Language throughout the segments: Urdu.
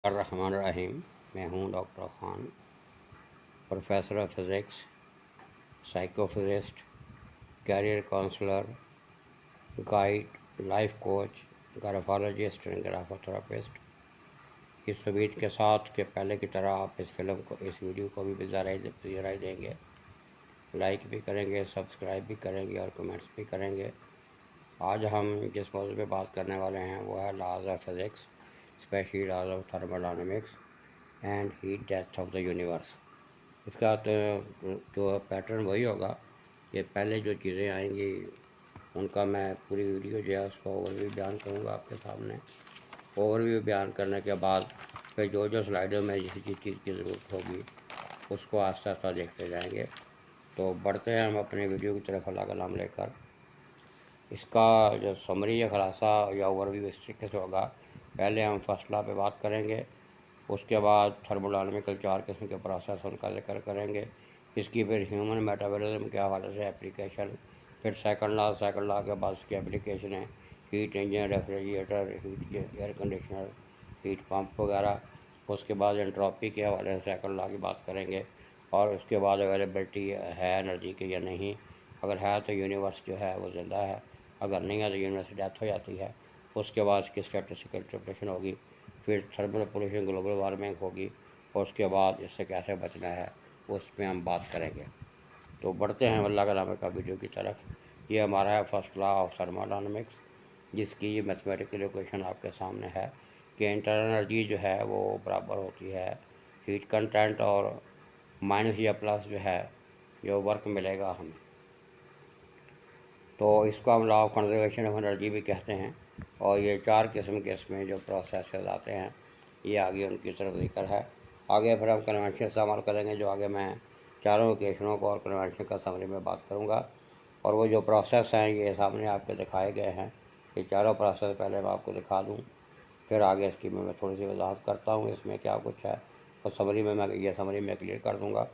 الرحمن الرحیم۔ میں ہوں doctor Khan, professor of physics, psycho physicist, career counsellor, guide, life coach, graphologist and graphotherapist. اس امید کے ساتھ کہ پہلے کی طرح آپ اس ویڈیو کو بھی رائے دیں گے، لائک بھی کریں گے، سبسکرائب بھی کریں گے اور کمنٹس بھی کریں گے۔ آج ہم جس موضوع پہ بات کرنے والے ہیں وہ ہے laws of physics, especially laws of thermodynamics and heat death of the universe. اس کا جو پیٹرن وہی ہوگا کہ پہلے جو چیزیں آئیں گی ان کا میں پوری ویڈیو جو ہے اس کو اوور ویو بیان کروں گا آپ کے سامنے۔ اوور ویو بیان کرنے کے بعد پھر جو سلائیڈوں میں جس چیز کی ضرورت ہوگی اس کو آہستہ آہستہ دیکھتے جائیں گے۔ تو بڑھتے ہیں ہم اپنے ویڈیو کی طرف اللہ کا نام لے کر۔ اس کا جو سمری یا خلاصہ یا اوور ویو اس طریقے سے ہوگا، پہلے ہم فرسٹ لا پہ بات کریں گے، اس کے بعد تھرموڈائنمکل 4 قسم کے پروسیس ان کا ذکر کریں گے، اس کی پھر ہیومن میٹابولزم کے حوالے سے اپلیکیشن، پھر سیکنڈ لا کے بعد اس کی اپلیکیشن ہے heat engine, refrigerator, heat air conditioner, heat pump وغیرہ۔ اس کے بعد انٹروپی کے حوالے سے سیکنڈ لا کی بات کریں گے، اور اس کے بعد اویلیبلٹی ہے انرجی کی یا نہیں، اگر ہے تو یونیورس جو ہے وہ زندہ ہے، اگر نہیں ہے تو یونیورس ڈیتھ ہو جاتی ہے۔ اس کے بعد اس کی اسٹیٹسٹیکل انٹرپریٹیشن ہوگی، پھر تھرمل پولیوشن، گلوبل وارمنگ ہوگی، اور اس کے بعد اس سے کیسے بچنا ہے اس پہ ہم بات کریں گے۔ تو بڑھتے ہیں اللہ کا نام کا ویڈیو کی طرف۔ یہ ہمارا ہے فرسٹ لا آف تھرموڈائنمکس، جس کی یہ میتھمیٹیکل ایکویشن آپ کے سامنے ہے کہ انٹرنل انرجی جو ہے وہ برابر ہوتی ہے ہیٹ کنٹینٹ اور مائنس یا پلس جو ہے جو ورک ملے گا ہمیں۔ تو اس کو ہم law of conservation of energy بھی کہتے ہیں، اور یہ 4 قسم کے اس میں جو پروسیسز آتے ہیں یہ آگے ان کی طرف ذکر ہے۔ آگے پھر ہم کنونشن استعمال کریں گے، جو آگے میں چاروں اوکیشنوں کو اور کنونشن کا سمری میں بات کروں گا، اور وہ جو پروسیس ہیں یہ سامنے آپ کے دکھائے گئے ہیں۔ یہ چاروں پروسیس پہلے میں آپ کو دکھا دوں، پھر آگے اس کی میں تھوڑی سی وضاحت کرتا ہوں اس میں کیا کچھ ہے، اور سمری میں یہ سمری میں کلیئر کر دوں گا۔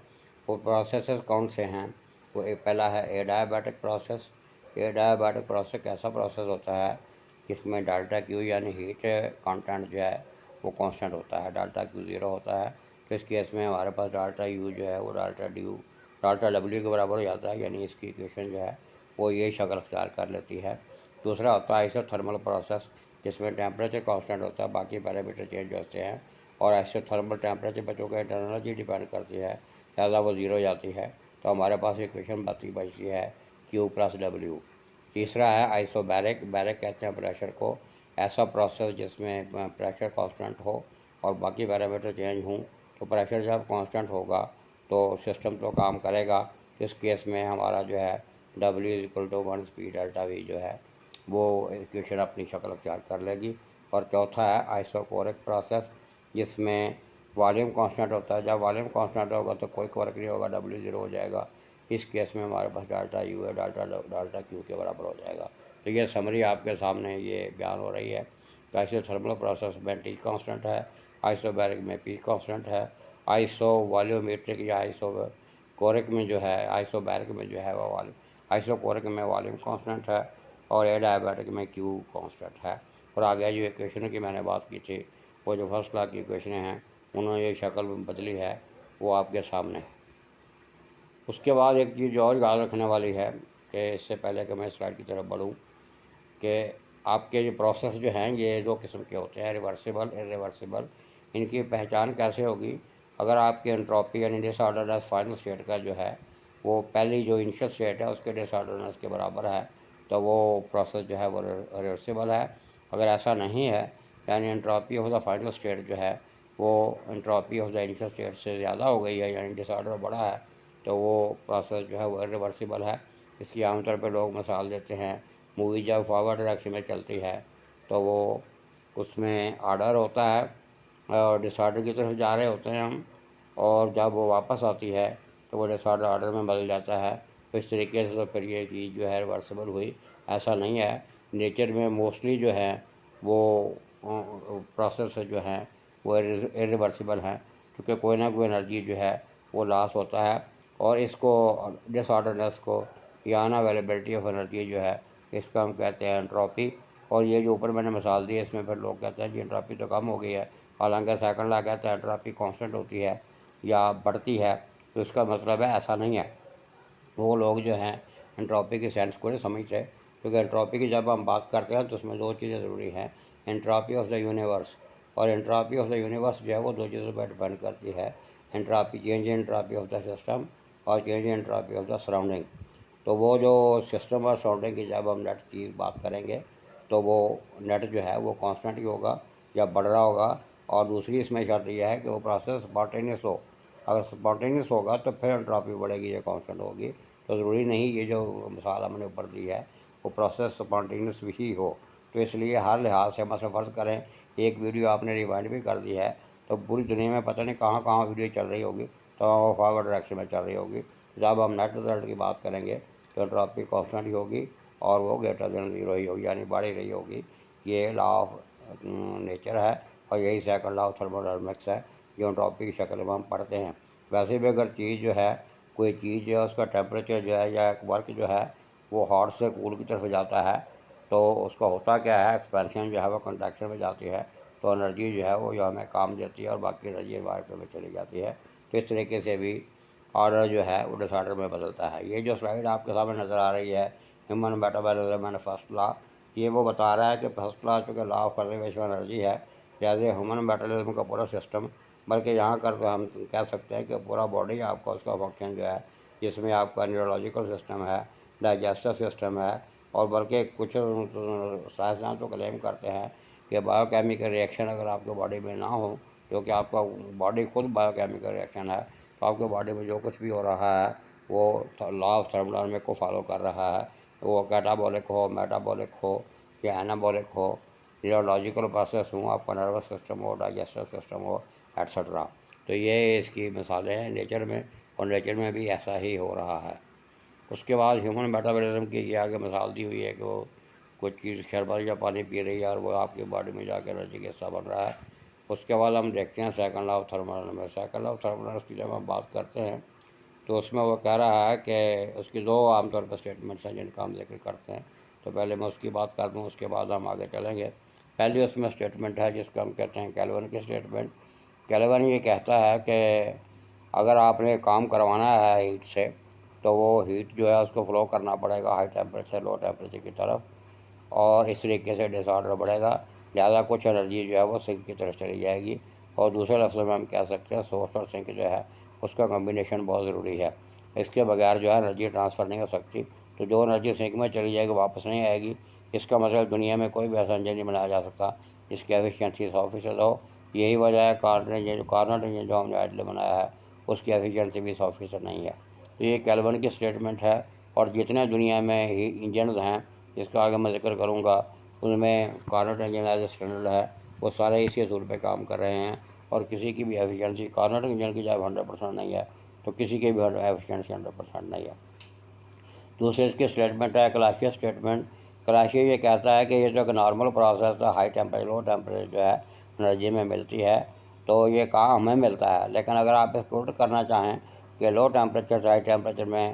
وہ پروسیسز کون سے ہیں؟ وہ پہلا ہے اے ڈایابیٹک پروسیس۔ یہ ڈایابیٹک پروسیس ایک ایسا پروسیس ہوتا ہے جس میں ڈیلٹا کیو یعنی ہیٹ کانٹینٹ جو ہے وہ کانسٹنٹ ہوتا ہے، ڈیلٹا کیو 0 ہوتا ہے۔ تو اس کیس میں ہمارے پاس ڈیلٹا یو جو ہے وہ ڈیلٹا ڈبلیو کے برابر ہو جاتا ہے، یعنی اس کی ایکویشن جو ہے وہ یہ شکل اختیار کر لیتی ہے۔ دوسرا ہوتا ہے آئسو تھرمل پروسیس، جس میں ٹیمپریچر کانسٹنٹ ہوتا ہے، باقی پیرامیٹر چینج ہوتے ہیں، اور آئسو تھرمل ٹیمپریچر پہ چونکہ انٹرنل انرجی ڈیپینڈ کرتی ہے لہٰذا وہ 0 جاتی ہے، تو ہمارے پاس ایکویشن بچتی ہے کیو پلس ڈبلیو۔ تیسرا ہے آئسو بیرک۔ بیرک کہتے ہیں پریشر کو، ایسا پروسیس جس میں پریشر کانسٹنٹ ہو اور باقی پیرامیٹر چینج ہوں، تو پریشر جب کانسٹنٹ ہوگا تو سسٹم تو کام کرے گا۔ اس کیس میں ہمارا جو ہے W=1 ڈیلٹا وی جو ہے وہ ایکویشن اپنی شکل اختیار کر لے گی۔ اور چوتھا ہے آئسو کورک پروسیس، جس میں والیوم کانسٹنٹ ہوتا ہے، جب والیوم کانسٹنٹ ہوگا تو کوئی کورک نہیں ہوگا، W 0 ہو جائے گا۔ اس کیس میں ہمارے پاس ڈیلٹا یو ہے، ڈیلٹا کیو کے برابر ہو جائے گا۔ تو یہ سمری آپ کے سامنے یہ بیان ہو رہی ہے کہ آئسو تھرمل پروسیس میں ٹی کانسٹنٹ ہے، آئسو بیرک میں پی کانسٹنٹ ہے، آئسو والیومیٹرک یا آئسو کورک میں جو ہے، آئسو بیرک میں جو ہے وہ آئسو کورک میں والیوم کانسٹنٹ ہے، اور اے ڈایابیٹک میں کیو کانسٹنٹ ہے۔ اور آگے جو ایکویشن کی میں نے بات کی تھی وہ جو فرسٹ لا کی ایکویشنیں ہیں انہوں نے یہ شکل بدلی ہے، وہ آپ کے سامنے ہے۔ اس کے بعد ایک چیز اور یاد رکھنے والی ہے کہ اس سے پہلے کہ میں سلائڈ کی طرف بڑھوں، کہ آپ کے جو پروسیس جو ہیں یہ 2 قسم کے ہوتے ہیں، ریورسیبل، ارریورسیبل۔ ان کی پہچان کیسے ہوگی؟ اگر آپ کی انٹروپی یعنی ڈس آرڈرنس فائنل اسٹیٹ کا جو ہے وہ پہلی جو انیشل اسٹیٹ ہے اس کے ڈس آرڈرنس کے برابر ہے تو وہ پروسیس جو ہے وہ ریورسیبل ہے۔ اگر ایسا نہیں ہے، یعنی انٹروپی آف دا فائنل اسٹیٹ جو ہے وہ انٹروپی آف دا انیشل اسٹیٹ سے زیادہ ہو گئی ہے، یعنی ڈس آرڈر بڑا ہے، تو وہ پروسیس جو ہے وہ ریورسیبل ہے۔ اس کی عام طور پہ لوگ مثال دیتے ہیں، مووی جب فارورڈ ڈائریکشن میں چلتی ہے تو وہ اس میں آرڈر ہوتا ہے اور ڈس آرڈر کی طرف جا رہے ہوتے ہیں ہم، اور جب وہ واپس آتی ہے تو وہ ڈس آرڈر میں بدل جاتا ہے۔ تو اس طریقے سے تو پھر یہ چیز جو ہے ریورسیبل ہوئی، ایسا نہیں ہے۔ نیچر میں موسٹلی جو ہے وہ پروسیس جو ہیں وہ ارریورسیبل ہیں، کیونکہ کوئی نہ کوئی انرجی جو ہے وہ لاس ہوتا ہے، اور اس کو ڈس آرڈرنس کو یا ان اویلیبلٹی آف انرجی جو ہے اس کا ہم کہتے ہیں انٹروپی۔ اور یہ جو اوپر میں نے مثال دی ہے اس میں پھر لوگ کہتے ہیں کہ انٹروپی تو کم ہو گئی ہے، حالانکہ سیکنڈ لا کہتا ہے انٹرافی کانسٹنٹ ہوتی ہے یا بڑھتی ہے، تو اس کا مطلب ہے ایسا نہیں ہے۔ وہ لوگ جو ہیں انٹروپی کے سینس کو نہیں سمجھتے، کیونکہ انٹروپی کی جب ہم بات کرتے ہیں تو اس میں دو چیزیں ضروری ہیں، انٹراپی آف دا یونیورس، اور انٹراپی آف دا یونیورس جو ہے وہ دو چیزوں پر ڈپینڈ کرتی ہے، entropy change entropy of the system اور change entropy of the surrounding. تو وہ جو سسٹم اور سراؤنڈنگ کی جب ہم نیٹ کی بات کریں گے تو وہ نیٹ جو ہے وہ کانسٹنٹ ہی ہوگا یا بڑھ رہا ہوگا، اور دوسری اس میں شرط یہ ہے کہ وہ پروسیس اسپونٹینیس ہو۔ اگر اسپونٹینیس ہوگا تو پھر انٹراپی بڑھے گی یا کانسٹنٹ ہوگی، تو ضروری نہیں یہ جو مثال ہم نے اوپر دی ہے وہ پروسیس اسپونٹینیس ہی ہو۔ تو اس لیے ہر لحاظ سے مثلا فرض کریں ایک ویڈیو آپ نے ریوائنڈ بھی کر دی ہے تو پوری دنیا میں پتہ نہیں کہاں کہاں ویڈیو چل رہی ہوگی، تو وہ فارورڈ ڈائریکشن میں چل رہی ہوگی۔ جب ہم نیٹ رزلٹ کی بات کریں گے تو انٹراپی کانسٹنٹ ہی ہوگی اور وہ گریٹر دین زیرو ہی ہوگی، یعنی بڑھ ہی رہی ہوگی۔ یہ لا آف نیچر ہے، اور یہی سیکنڈ لا آف تھرموڈائنامکس ہے جو انٹراپی کی شکل میں ہم پڑھتے ہیں۔ ویسے بھی اگر چیز جو ہے کوئی چیز جو ہے اس کا ٹیمپریچر جو ہے یا ایک ورک جو ہے وہ ہاٹ سے کول کی طرف جاتا ہے، تو اس کا ہوتا کیا ہے، ایکسپینشن جو ہے وہ کنٹریکشن میں جاتی ہے، تو انرجی جو ہے وہ جو ہمیں کام دیتی ہے اور باقی انرجی انوائرمنٹ میں چلی جاتی ہے۔ تو اس طریقے سے بھی آرڈر جو ہے وہ ڈس آرڈر میں بدلتا ہے۔ یہ جو سلائڈ آپ کے سامنے نظر آ رہی ہے human metabolism and first law, یہ وہ بتا رہا ہے کہ فرسٹ لا چونکہ لا آف کنزرویشن انرجی ہے، جیسے ہیومن میٹابولزم کا پورا سسٹم، بلکہ یہاں کر تو ہم کہہ سکتے ہیں کہ پورا باڈی آپ کا اس کا فنکشن جو ہے، جس میں آپ کا نیورولوجیکل سسٹم ہے، ڈائجسٹو سسٹم ہے، اور بلکہ کچھ سائنسداں تو کلیم کرتے ہیں کہ بایو کیمیکل ریئیکشن اگر آپ کے باڈی میں نہ ہو، کیونکہ آپ کا باڈی خود بایو کیمیکل ریئیکشن ہے، تو آپ کے باڈی میں جو کچھ بھی ہو رہا ہے وہ لا آف تھرموڈائنامکس کو فالو کر رہا ہے، وہ کیٹابولک ہو، میٹابولک ہو یا اینابولک ہو، نیورولوجیکل پروسیس ہوں، آپ کا نروس سسٹم ہو، ڈائجسٹو سسٹم ہو، ایٹسٹرا۔ تو یہ اس کی مثالیں ہیں نیچر میں، اور نیچر میں بھی ایسا ہی ہو رہا ہے۔ اس کے بعد ہیومن میٹابولزم کی یہ آگے مثال دی ہوئی ہے کہ وہ کچھ چیز شربت یا پانی پی رہی ہے اور وہ آپ کی باڈی میں جا کے انرجی کا حصہ بن رہا ہے۔ اس کے بعد ہم دیکھتے ہیں second law of thermodynamics. Second law of thermodynamics کی جب ہم بات کرتے ہیں تو اس میں وہ کہہ رہا ہے کہ اس کی دو عام طور پر اسٹیٹمنٹس ہیں جن کا ہم ذکر کرتے ہیں، تو پہلے میں اس کی بات کر دوں، اس کے بعد ہم آگے چلیں گے۔ پہلی اس میں اسٹیٹمنٹ ہے جس کو ہم کہتے ہیں کیلون کی اسٹیٹمنٹ۔ کیلون یہ کہتا ہے کہ اگر آپ نے کام کروانا ہے ہیٹ سے تو وہ ہیٹ جو ہے اس کو فلو کرنا پڑے گا ہائی ٹیمپریچر لو ٹیمپریچر کی طرف، اور اس طریقے سے ڈس آرڈر بڑھے گا، لہٰذا کچھ انرجی جو ہے وہ سنک کی طرف چلی جائے گی، اور دوسرے لفظوں میں ہم کہہ سکتے ہیں سورس اور سنک جو ہے اس کا کمبینیشن بہت ضروری ہے۔ اس کے بغیر جو ہے انرجی ٹرانسفر نہیں ہو سکتی، تو جو انرجی سنک میں چلی جائے گی واپس نہیں آئے گی۔ اس کا مطلب دنیا میں کوئی بھی ایسا انجن نہیں بنایا جا سکتا جس کی ایفیشینسی 100% ہو۔ یہی وجہ ہے کارنٹ انجن جو ہم نے آئٹل بنایا ہے اس کی ایفیشینسی بھی 100% نہیں ہے۔ تو یہ کیلون کی اسٹیٹمنٹ ہے، اور جتنے دنیا میں ہی انجنز ہیں جس کا آگے میں ذکر کروں گا ان میں کارنٹ انجن ایز اے اسٹینڈرڈ ہے، وہ سارے اسی اصول پہ کام کر رہے ہیں، اور کسی کی بھی ایفیشینسی کارنٹ انجن کی جب 100% نہیں ہے تو کسی کی بھی ایفیشینسی 100% نہیں ہے۔ دوسری اس کی اسٹیٹمنٹ ہے کلاشیا اسٹیٹمنٹ۔ کلاشیا یہ کہتا ہے کہ یہ جو ایک نارمل پروسیس ہے، ہائی ٹیمپریچر لو ٹیمپریچر جو ہے انرجی میں ملتی ہے، تو یہ کہاں ہمیں ملتا ہے، لیکن اگر آپ اس کو الٹ کرنا چاہیں کہ لو ٹیمپریچر سے ہائی ٹیمپریچر میں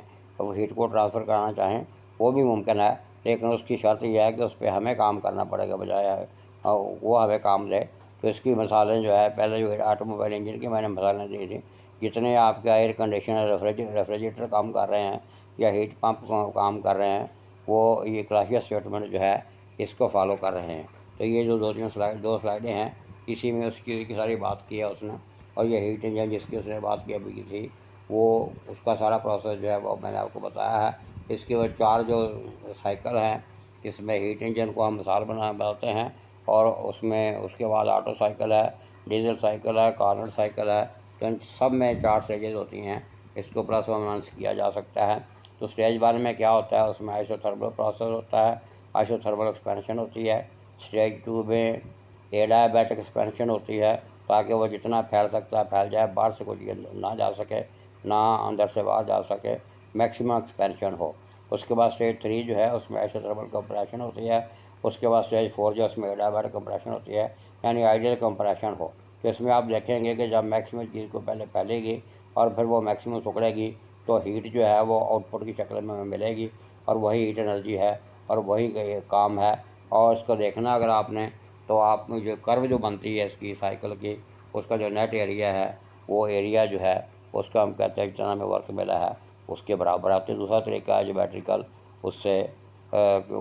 ہیٹ کو ٹرانسفر کرانا چاہیں وہ بھی ممکن ہے، لیکن اس کی شرط یہ ہے کہ اس پہ ہمیں کام کرنا پڑے گا بجائے وہ ہمیں کام دے۔ تو اس کی مثالیں جو ہے پہلے جو آٹو موبائل انجن کی میں نے مثالیں دی تھیں، جتنے آپ کا ایئر کنڈیشنر ریفریجریٹر کام کر رہے ہیں یا ہیٹ پمپ کام کر رہے ہیں، وہ یہ کلاشیا اسٹیٹمنٹ جو ہے اس کو فالو کر رہے ہیں۔ تو یہ جو دو سلائڈیں ہیں اسی میں اس کی ساری بات کی ہے اس نے، اور یہ ہیٹ انجن جس کی اس نے بات کی ابھی کی تھی وہ اس کا سارا پروسیس جو ہے وہ میں نے آپ کو بتایا ہے۔ اس کے وہ چار جو سائیکل ہیں اس میں ہیٹ انجن کو ہم مثال بناتے ہیں، اور اس میں اس کے بعد آٹو سائیکل ہے، ڈیزل سائیکل ہے، کارنٹ سائیکل ہے، تو ان سب میں 4 اسٹیجز ہوتی ہیں، اس کو پلس و مائنس کیا جا سکتا ہے۔ تو اسٹیج 1 میں کیا ہوتا ہے، اس میں آئسو تھرمل پروسیس ہوتا ہے، آئسو تھرمل ایکسپینشن ہوتی ہے۔ اسٹیج 2 میں ایڈیابیٹک ایکسپینشن ہوتی ہے، تاکہ وہ جتنا پھیل سکتا ہے پھیل جائے، باہر سے کچھ نہ جا سکے، نہ اندر سے باہر جا سکے، میکسیمم ایکسپینشن ہو۔ اس کے بعد اسٹیج 3 جو ہے اس میں آئسو تھرمل کمپریشن ہوتی ہے۔ اس کے بعد اسٹیج 4 جو اس میں ایڈیابیٹک کمپریشن ہوتی ہے، یعنی آئیڈیل کمپریشن ہو۔ تو اس میں آپ دیکھیں گے کہ جب میکسیمم چیز کو پہلے پھیلے گی اور پھر وہ میکسیمم پکڑے گی تو ہیٹ جو ہے وہ آؤٹ پٹ کی شکل میں ملے گی، اور وہی ہیٹ انرجی ہے اور وہی کام ہے۔ اور اس کو دیکھنا اگر آپ نے تو آپ میں جو کرو جو بنتی ہے اس کی سائیکل کی، اس کا جو نیٹ ایریا ہے وہ ایریا جو ہے اس کا ہم کہتے ہیں جتنا ہمیں ورک ملا ہے اس کے برابر آتے ہیں۔ دوسرا طریقہ ہے جو بیٹریکل، اس سے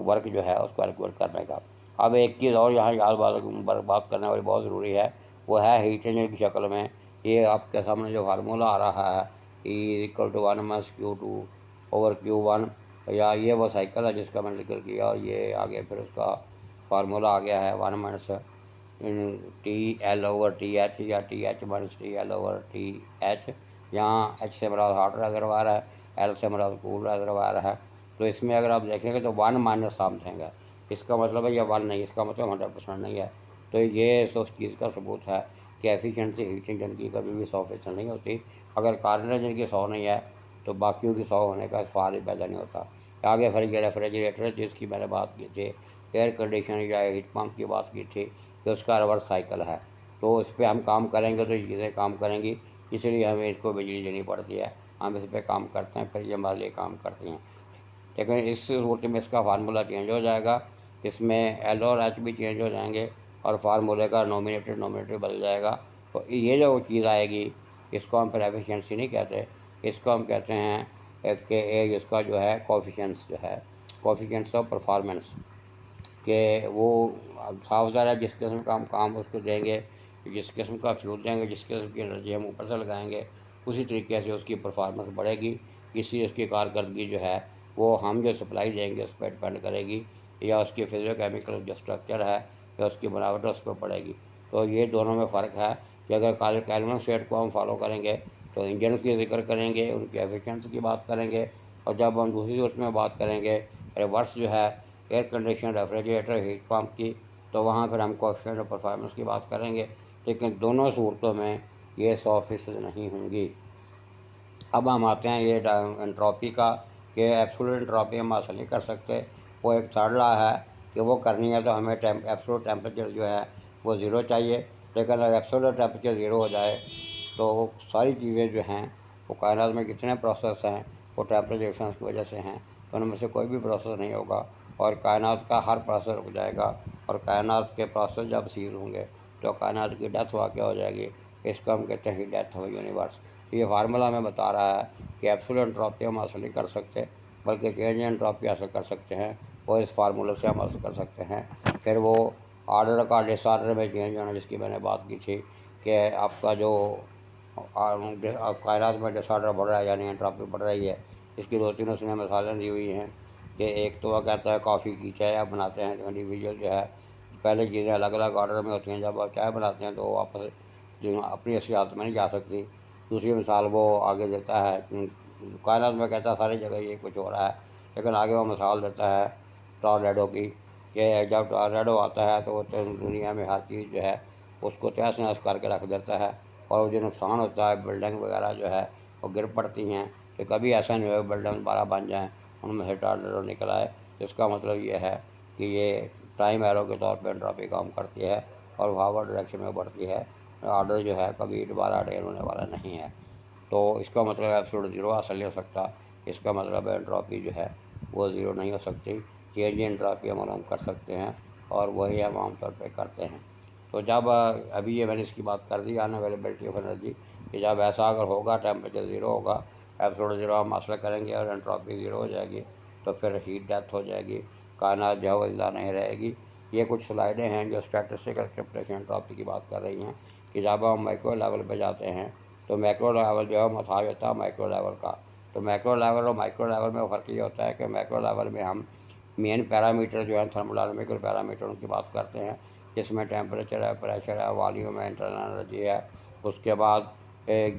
ورک جو ہے اس کو کیلکولیٹ کرنے کا۔ اب ایک چیز اور یہاں یاد بات کرنے والی بہت ضروری ہے، وہ ہے ہیٹ انجن کی شکل میں۔ یہ آپ کے سامنے جو فارمولہ آ رہا ہے E=1-Q2/Q1، یا یہ وہ سائیکل ہے جس کا میں نے ذکر کیا، اور یہ آگے پھر اس کا فارمولہ آ گیا ہے 1-TL/TH یا TH-TL/TH۔ یہاں H سے مراد ہاٹ ریزروائر ہے، L سے مراد کول ریزروائر ہے۔ تو اس میں اگر آپ دیکھیں گے تو 1- سامنے گا، اس کا مطلب ہے یہ 1 نہیں، اس کا مطلب 100% نہیں ہے۔ تو یہ اس چیز کا ثبوت ہے کہ ایفیشینسی ہیٹ انجن کی کبھی بھی 100% نہیں ہوتی۔ اگر کاربن انجن کی 100 نہیں ہے تو باقیوں کی 100 ہونے کا سوال ہی پیدا نہیں ہوتا۔ آگے ریفریجریٹر جس کی میں نے بات کی تھی، ایئر کنڈیشن یا ہیٹ پمپ کی بات کی تھی کہ اس کا ریورس سائیکل ہے، تو اس پہ ہم کام کریں گے تو یہ چیزیں کام کریں گی، اس لیے ہمیں اس کو بجلی دینی پڑتی ہے۔ ہم اس پہ کام کرتے ہیں، پھر یہ ہمارے لیے کام کرتی ہیں۔ لیکن اس صورت میں اس کا فارمولہ چینج ہو جائے گا، اس میں L اور H بھی چینج ہو جائیں گے، اور فارمولے کا نومینیٹر بدل جائے گا۔ تو یہ جو چیز آئے گی اس کو ہم پھر ایفیشینسی نہیں کہتے، اس کو ہم کہتے ہیں کہ اس کا جو ہے کوفیشینٹس آف پرفارمنس، کہ وہ صاف ظاہر ہے جس قسم کا ہم کام اس کو دیں گے، جس قسم کا فیول دیں گے، جس قسم کی انرجی ہم اوپر سے لگائیں گے، اسی طریقے سے اس کی پرفارمنس بڑھے گی۔ اس لیے اس کی کارکردگی جو ہے وہ ہم جو سپلائی دیں گے اس پہ ڈپینڈ کرے گی، یا اس کی فزیکل کیمیکل جو اسٹرکچر ہے یا اس کی بناوٹ اس پہ پڑے گی۔ تو یہ دونوں میں فرق ہے کہ اگر کیلون سیٹ کو ہم فالو کریں گے تو انجن کی ذکر کریں گے، ان کی ایفیشینسی کی بات کریں گے، اور جب ہم دوسری صورت میں بات کریں گے ریورس جو ہے air condition refrigerator heat pump کی، تو وہاں پھر ہم کوفیشینٹ آف پرفارمنس کی بات کریں گے۔ لیکن دونوں صورتوں میں یہ 100% نہیں ہوں گی۔ اب ہم آتے ہیں یہ انٹروپی کا، کہ ایبسولوٹ انٹروپی ہم حاصل نہیں کر سکتے۔ وہ ایک تھرڈ لا ہے کہ وہ کرنی ہے تو ہمیں ایبسولوٹ ٹیمپریچر جو ہے وہ 0 چاہیے، لیکن اگر ایبسولوٹ ٹیمپریچر 0 ہو جائے تو ساری چیزیں جو ہیں وہ کائنات میں جتنے پروسیس ہیں وہ ٹیمپریچر ڈفرینس کی وجہ سے ہیں، تو ان میں سے کوئی بھی پروسیس نہیں ہوگا، اور کائنات کا ہر پروسیس رک جائے گا، اور کائنات کے پروسیس جب سیز ہوں گے تو کائنات کی ڈیتھ واقع ہو جائے گی۔ اس کو ہم کہتے ہیں ڈیتھ آف یونیورس۔ یہ فارمولہ ہمیں بتا رہا ہے کہ ایبسولوٹ انٹروپی ہم حاصل نہیں کر سکتے، بلکہ چینج انٹروپی حاصل کر سکتے ہیں، وہ اس فارمولے سے ہم حاصل کر سکتے ہیں۔ پھر وہ آرڈر کا ڈس آرڈر میں چینج ہونا جس کی میں نے بات کی تھی، کہ آپ کا جو کائنات میں ڈس آرڈر بڑھ رہا ہے یعنی انٹروپی بڑھ رہی ہے، اس کی 2-3 اس نے مثالیں دی ہوئی ہیں، کہ ایک تو وہ کہتا ہے کافی کی چائے آپ بناتے ہیں تو انڈیویجول جو ہے پہلے چیزیں الگ الگ آرڈر میں ہوتی ہیں، جب آپ چائے بناتے ہیں تو وہ واپس اپنی اصلی حالت میں نہیں جا سکتی۔ دوسری مثال وہ آگے دیتا ہے، کائنات میں کہتا ہے ساری جگہ یہ کچھ ہو رہا ہے، لیکن آگے وہ مثال دیتا ہے ٹارنیڈو کی، کہ جب ٹارنیڈو آتا ہے تو وہ دنیا میں ہر چیز جو ہے اس کو تہس نہس کر کے رکھ دیتا ہے، اور جو نقصان ہوتا ہے بلڈنگ وغیرہ جو ہے وہ گر پڑتی ہیں، کہ کبھی ایسا نہیں ہوا بلڈنگ دوبارہ بن جائیں ان میں سے ٹارنیڈو نکل آئے۔ اس کا مطلب یہ ہے کہ یہ ٹائم ایرو کے طور پہ انٹروپی کام کرتی ہے اور فارورڈ ڈائریکشن میں بڑھتی ہے، آرڈر جو ہے کبھی دوبارہ اٹین ہونے والا نہیں ہے۔ تو اس کا مطلب ہے ایبسولوٹ 0 حاصل نہیں ہو سکتا، اس کا مطلب ہے انٹروپی جو ہے وہ 0 نہیں ہو سکتی، چینج انٹروپی ہم معلوم کر سکتے ہیں، اور وہی ہم عام طور پہ کرتے ہیں۔ تو جب ابھی یہ میں نے اس کی بات کر دی ان اویلیبلٹی آف انرجی، کہ جب ایسا اگر ہوگا ٹیمپریچر 0 ہوگا، ایبسولوٹ 0 ہم حاصل کریں گے اور انٹروپی 0 ہو جائے گی، تو پھر ہیٹ ڈیتھ ہو جائے گی، کائنات جو ہے وہ زندہ نہیں رہے گی۔ یہ کچھ سلائڈیں ہیں جو اسٹیٹسٹیکل کرپٹیشن انٹروپی کی بات کر رہی ہیں، کہ جب ہم مائکرو لیول پہ جاتے ہیں تو میکرو لیول جو ہے محتاج ہوتا ہے مائکرو لیول کا۔ تو میکرو لیول اور مائکرو لیول میں فرق یہ ہوتا ہے کہ میکرو لیول میں ہم مین پیرامیٹر جو ہے تھرموڈائنامکل پیرامیٹر ان کی بات کرتے ہیں، جس میں ٹیمپریچر ہے، پریشر ہے، والیوم ہے، انٹرنل انرجی ہے، اس کے بعد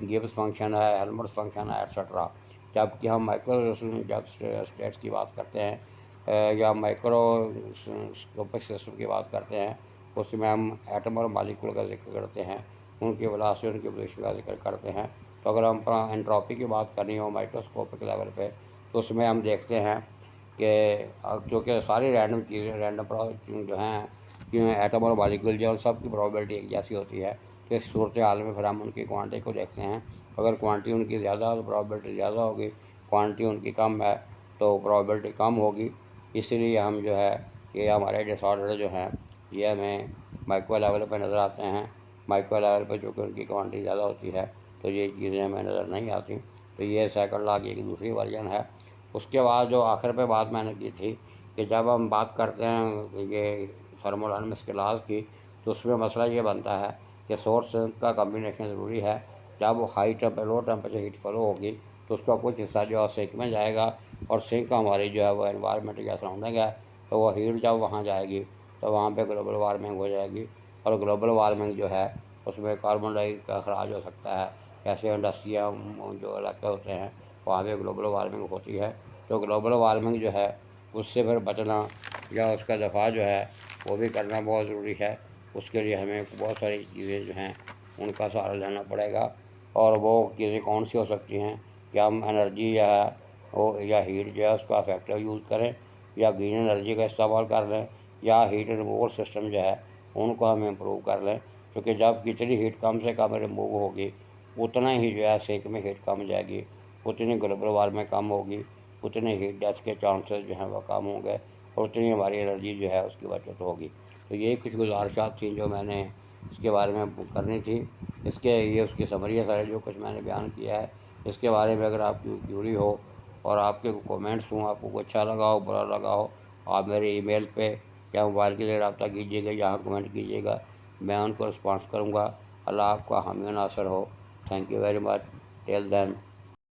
گبس فنکشن ہے، ہیلمٹس فنکشن ہے، ایٹسٹرا۔ جبکہ ہم مائکرو جب اسٹیٹس کی بات کرتے ہیں یا مائکرو اسکوپک سسٹم کی بات کرتے ہیں، اس میں ہم ایٹم اور مالیکول کا ذکر کرتے ہیں، ان کی ولاسٹی ان کی پوزیشن کا ذکر کرتے ہیں۔ تو اگر ہم انٹروپی کی بات کرنی ہو مائکروسکوپک لیول پہ تو اس میں ہم دیکھتے ہیں کہ چونکہ ساری رینڈم چیزیں رینڈم جو ہیں ایٹم اور مالیکول جو سب کی پرابیبلٹی ایک جیسی ہوتی ہے، تو اس صورتحال میں پھر ہم ان کی کوانٹٹی کو دیکھتے ہیں۔ اگر کوانٹٹی ان کی زیادہ ہے تو پرابیبلٹی زیادہ ہوگی، کوانٹٹی ان کی کم ہے تو پرابیبلٹی کم ہوگی۔ اس لیے ہم جو ہے یہ ہمارے ڈس آرڈر جو ہیں یہ ہمیں مائکرو لیول پہ نظر آتے ہیں. مائکرو لیول پہ چونکہ ان کی کوانٹٹی زیادہ ہوتی ہے تو یہ چیزیں ہمیں نظر نہیں آتی. تو یہ سیکنڈ لا کی ایک دوسری ورژن ہے. اس کے بعد جو آخر پہ بات میں نے کی تھی کہ جب ہم بات کرتے ہیں یہ تھرموڈائنمکس لاز کی تو اس میں مسئلہ یہ بنتا ہے کہ سورس کا کمبینیشن ضروری ہے. جب وہ لو ٹیمپریچر ہیٹ فلو ہوگی تو اس کا کچھ حصہ جو ہے سنک میں جائے گا, اور سنک ہماری جو ہے وہ انوائرمنٹ یا سراؤنڈنگ ہے, تو وہ ہیٹ جب وہاں جائے گی تو وہاں پہ گلوبل وارمنگ ہو جائے گی. اور گلوبل وارمنگ جو ہے اس میں کاربن ڈائی کا اخراج ہو سکتا ہے. ایسے انڈسٹریاں جو علاقے ہوتے ہیں وہاں پہ گلوبل وارمنگ ہوتی ہے. تو گلوبل وارمنگ جو ہے اس سے پھر بچنا یا اس کا دفاع جو ہے وہ بھی کرنا بہت ضروری ہے. اس کے لیے ہمیں بہت ساری چیزیں جو ہیں ان کا سہارا لینا پڑے گا. اور وہ چیزیں کون سی ہو سکتی ہیں کہ ہم انرجی یا ہیٹ جو ہے اس کا افیکٹو یوز کریں, یا گرین انرجی کا استعمال کر لیں, یا ہیٹ ریموول سسٹم جو ہے ان کو ہم امپروو کر لیں. کیونکہ جب کتنی ہیٹ کم سے کم ریموو ہوگی اتنا ہی جو ہے سینک میں ہیٹ کم جائے گی, اتنی گلوبل وارمنگ کم ہوگی, اتنے ہیٹ ڈیتھ کے چانسز جو ہیں وہ کم ہوں گے, اور اتنی ہماری انرجی جو ہے اس کی بچت ہوگی. تو یہ کچھ گزارشات تھیں جو میں نے اس کے بارے میں کرنی تھی. اس کی سمری ہے سارے جو کچھ میں نے بیان کیا ہے. اس کے بارے میں اگر آپ کی کیوری ہو اور آپ کے کومنٹس ہوں, آپ کو اچھا لگا ہو برا لگا ہو, آپ میرے ای میل پہ یا موبائل کے لیے رابطہ کیجیے گا, یہاں کمنٹ کیجیے گا, میں ان کو رسپانس کروں گا. اللہ آپ کا حامی و ناصر ہو. Thank you very much. Till then